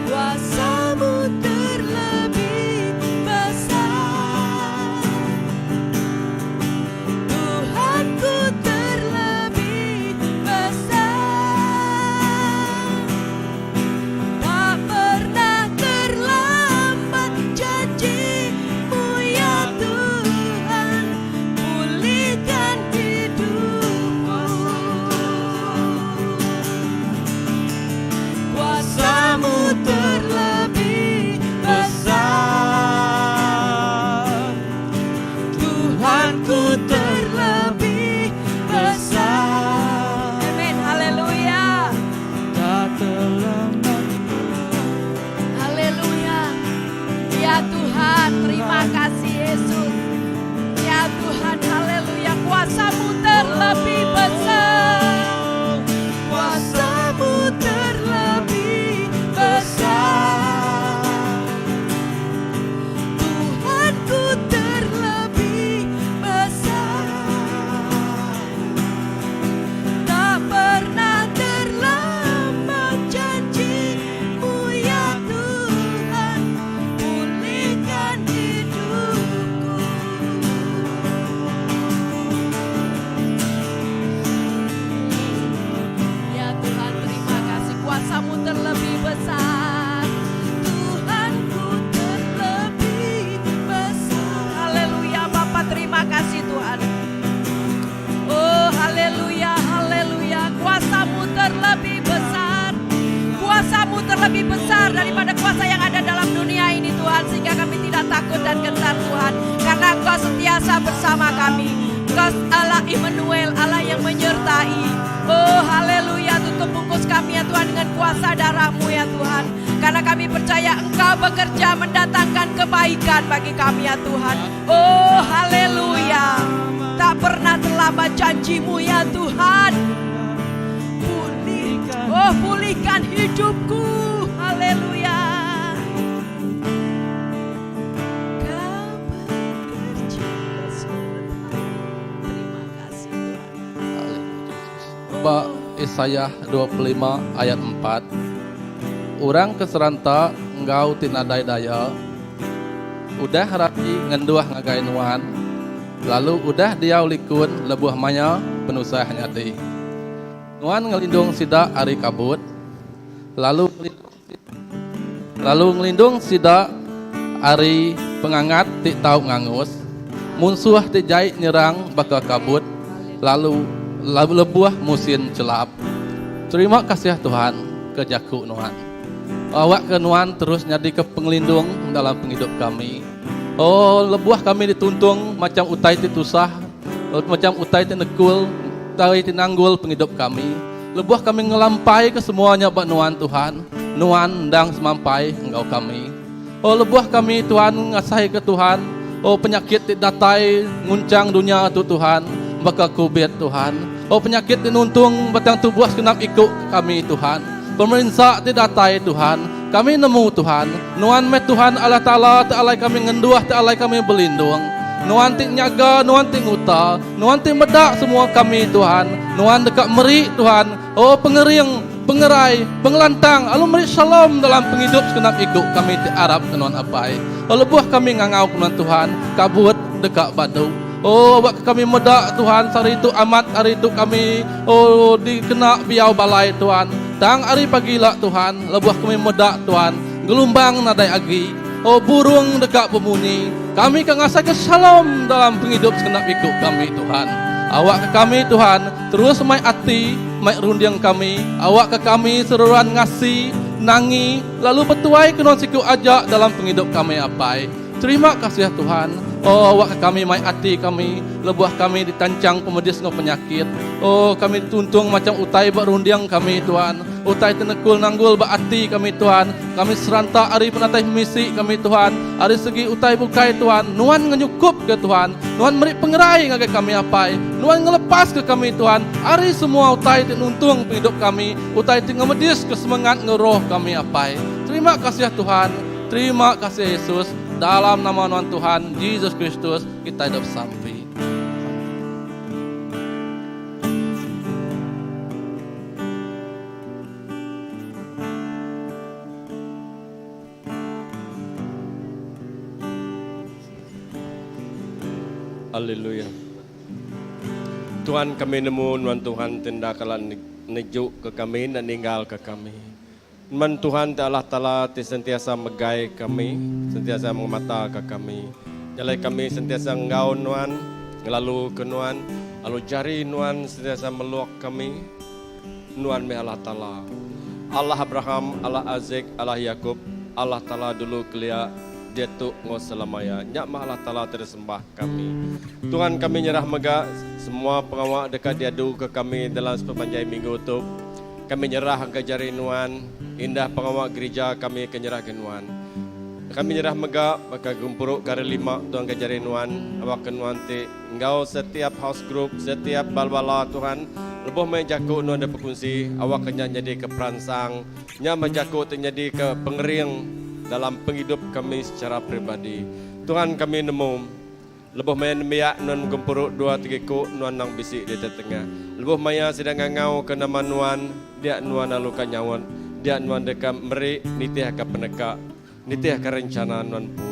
Kuasa-Mu terlebih besar. Tuhanku terlebih besar. Tak pernah terlambat janji-Mu ya Tuhan, pulihkan hidupku. Kuasa-Mu terlebih besar. Tuhanku terlebih besar. Amin, haleluya. Tak terlambat. Haleluya. Ya Tuhan, terima kasih Yesus. Ya Tuhan, haleluya. Kuasa-Mu terlebih besar. Kuasa-Mu terlebih besar. Tuhanku terlebih besar. Tak pernah terlambat janji-Mu ya Tuhan, pulihkan hidupku. Ya Tuhan, terima kasih. Kuasa-Mu terlebih besar. Tuhanku terlebih besar. Haleluya Bapa, terima kasih Tuhan. Oh haleluya, haleluya. Kuasa-Mu terlebih besar. Kuasa-Mu terlebih besar daripada kuasa yang ada dalam dunia ini Tuhan. Sehingga kami tidak takut dan gentar Tuhan. Karena Engkau sentiasa bersama kami. Engkau Allah Immanuel, Allah yang menyertai. Oh haleluya, tutup bungkus kami ya Tuhan dengan kuasa darah-Mu ya Tuhan. Karena kami percaya Engkau bekerja mendatangkan kebaikan bagi kami ya Tuhan. Oh haleluya. Tak pernah terlambat janji-Mu ya Tuhan. Pulihkan hidupku. Haleluya. Kau bekerja terima kasih Tuhan. Ba Yesaya 25 ayat 4. Urang keseranta engkau tinadai daya. Udah rapi ngenduah ngagainuan. Lalu udah diau likun lebuh maya penusah nyati. Nuan ngelindung sida ari kabut. Lalu ngelindung sida ari pengangat ti tau ngangus. Munsuh ti jai nyerang bakal kabut. Lalu lebuah musin celap. Terima kasih Tuhan ke jaku Nuan. Awak ke Nuan terus nyadi ke penglindung dalam penghidup kami. Oh, lebuah kami dituntung macam utai titusah, macam utai tinekul, utai tinanggul penghidup kami. Lebuah kami ngelampai ke semuanya bak Nuan Tuhan. Nuan ndang semampai engkau kami. Oh, lebuah kami Tuhan ngasihi ke Tuhan. Oh, penyakit datai nguncang dunia tu Tuhan, bakal COVID Tuhan. Oh, penyakit tinuntung batang tubuh sekenap ikut kami Tuhan. Pemerintah datai Tuhan. Kami nemu Tuhan, Nuan me Tuhan Allah Ta'ala, ta'alai kami ngenduah, ta'alai kami berlindung. Nuan tik nyaga, Nuan tik nguta, Nuan tik medak semua kami Tuhan. Nuan dekat meri Tuhan, oh pengering, pengerai, pengelantang, alu meri shalom dalam penghidup sekenap ikut kami ti Arab ke Nuan apai. Oh lebuh kami ngangau ke Nuan Tuhan, kabut dekat badu. Oh buat kami medak Tuhan, hari itu amat, hari itu kami oh dikena biau balai Tuhan. Tang hari pagilah Tuhan, lebuah kami medak Tuhan, gelombang nadai agi, oh burung dekat berbunyi. Kami kangasai ke salam dalam penghidup sekenap ikut kami Tuhan. Awak ke kami Tuhan, terus mai ati, mai rundiang kami. Awak ke kami seruan ngasih, nangi, lalu betuai kenon siku ajak dalam penghidup kami apai. Terima kasih Tuhan. Oh, awak kami mai ati kami, lebuah kami ditancang pemedis no penyakit. Oh, kami tuntung macam utai bak rundiang kami Tuhan. Utai tenekul nanggul bak ati kami Tuhan. Kami serantak hari penatai misi kami Tuhan. Hari segi utai bukai Tuhan. Nuan ngenyukup ke Tuhan. Nuan meri pengerai ngagai kami apai. Nuan ngelepas ke kami Tuhan. Hari semua utai tenuntung penghidup kami. Utai tengemedis ke semangat ngeroh kami apai. Terima kasih Tuhan. Terima kasih Yesus. Dalam nama Tuhan Yesus Kristus kita hidup sampai. Haleluya. Tuhan kami nemu Nuan Tuhan tindakan nejuk ke kami dan ninggal ke kami. Nuan Tuhan Allah Ta'ala sentiasa megai kami, sentiasa mengemata ke kami. Jalai kami sentiasa engau Nuan, lalu ke Nuan, lalu jari Nuan sentiasa meluak kami. Nuan me Allah Ta'ala. Allah Abraham, Allah Azek, Allah Yakub, Allah Ta'ala dulu kelia dia tu ngoselamaya. Nyak mah Allah Ta'ala tersembah kami. Tuhan kami nyerah mega semua pengawal dekat diadu ke kami dalam sepanjang minggu tu. Kami nyerah ke jari Nuan, indah pengawal gereja kami kenyerah ke Nuan. Kami nyerah mega baka gumpuruk kare 5 Tuhan ke jari Nuan, awak ke Nuan ti engkau setiap house group, setiap balbala Tuhan, lebuh main jaku Nuan ada berkunci, awak kenya jadi ke peransang, nya menjaku terjadi ke pengering dalam penghidup kami secara pribadi. Tuhan kami nemu lebuh main miak Nuan gumpuruk 2-3 ku Nuan nang bisik di tengah. Lebuh maya sedang ngau ke nama Nuan, dia Nuan lalu kan nyawan, dia Nuan dekat meri nitih ke peneka, nitih ke rencana Nuan pu.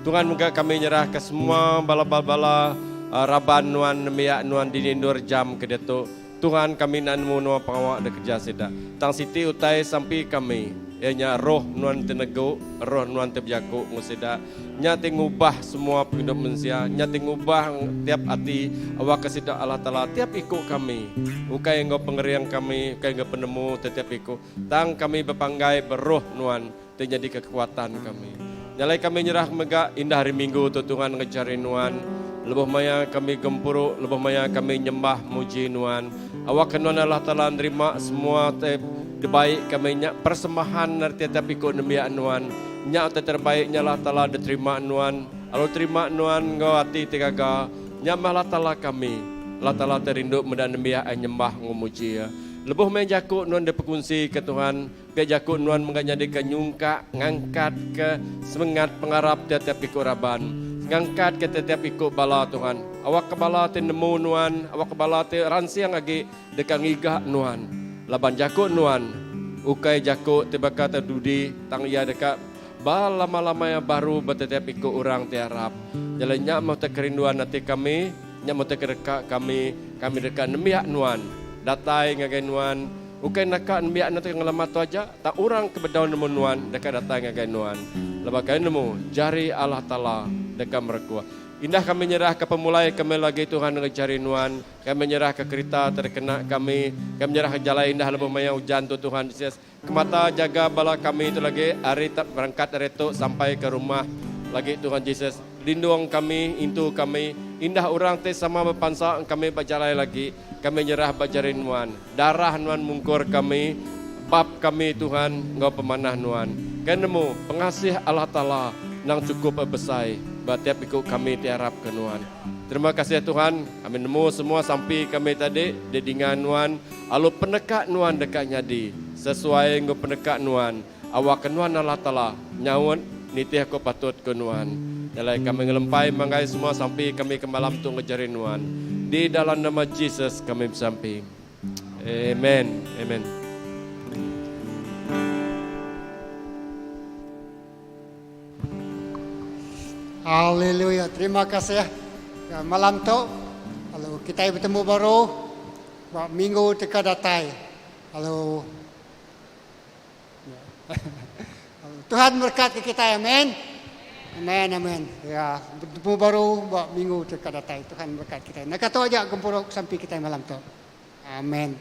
Tuhan moga kami nyerah ke semua bala-bala raban Nuan miak Nuan dinindur jam ke detu. Tuhan kami nanmu Nuan pengawak de kerja sedak. Tang siti utai sampai kami. Ianya roh Nuan tenegu, roh Nuan terjaku ngusida. Nyati ngubah semua penghidup manusia, nyati ngubah tiap hati awak kesida Allah Ta'ala tiap ikut kami. Ukai engkau pengerian kami, ukai engkau penemu setiap ikut. Tang kami berpanggai beroh Nuan, terjadi kekuatan kami. Nyalai kami nyerah mega indah hari Minggu tu Tuhan ngejari Nuan. Lebuh maya kami gempuruk, lebuh maya kami nyembah muji Nuan. Awak Nuan Allah Ta'ala nerima semua terbaik kami nyak persembahan dari tiap ikut nemiak Nuan. Nyak terbaiknya Allah Ta'ala diterima Nuan. Kalau terima Nuan ngau hati tigaga. Nyak Allah Ta'ala kami. Allah Ta'ala terinduk medan nemiak nyembah ngumuji ya. Lebuh main jakuk Nuan berkunci ke Tuhan. Pia jakuk Nuan menjadi ke nyungka, ngangkat ke semangat pengharap tiap ikut raban. Ngangkat ke tiap ikut bala Tuhan. Awak ke bala nemu Nuan, awak ke bala ransiang lagi dekat ngigah Nuan. Laban jakuk Nuan, ukai jakuk tiba kata dudi tang ia dekat lama-lama yang baru bertetiap ikut orang tiarap. Jalan nyak mau kerinduan nanti kami, nyak mau dekat kami dekat nemiak Nuan. Datai ngagai Nuan, ukai nak nemiak nanti ngelamat tu aja, tak orang kebedaun nemu Nuan dekat datai ngagai Nuan. Lepas kau nemu jari Allah Ta'ala dekat mereka. Indah kami nyerah ke pemulai kami lagi Tuhan ngejari Nuan. Kami nyerah ke kereta terkena kami nyerah ke jalan indah lebih maya hujan tu Tuhan Yesus. Kemata jaga bala kami itu lagi hari tak berangkat dari itu sampai ke rumah lagi Tuhan Yesus. lindung kami, intu kami. Indah orang te sama berpansa kami berjalan lagi. Kami nyerah bajarin Nuan. Darah Nuan mungkur kami. Bab kami Tuhan, Engkau pemanah Nuan. Kenemu pengasih Allah Ta'ala nang cukup besar. Batiap ikut kami tiarap ke Nuan. Terima kasih Tuhan, kami nemu semua sampai kami tadi dedingan Nuan. Alu pendekat Nuan dekatnya di sesuai Engkau pendekat Nuan. Awak ke Nuan Allah Ta'ala nyawun nitih aku patut ke Nuan. Jalai kami ngelempai manggai semua sampai kami ke malam tu ngejarin Nuan. Di dalam nama Jesus kami bersamping. Amen. Amen. Haleluya, terima kasih ya. Malam tu, kalau kita bertemu baru, minggu teka datai. Kalau Tuhan berkat ke kita, amin. Amin, amin. Ya, bertemu baru, minggu teka datai. Tuhan berkat kita. Nak kata aja gempuruk sampai kita malam tu. Amin.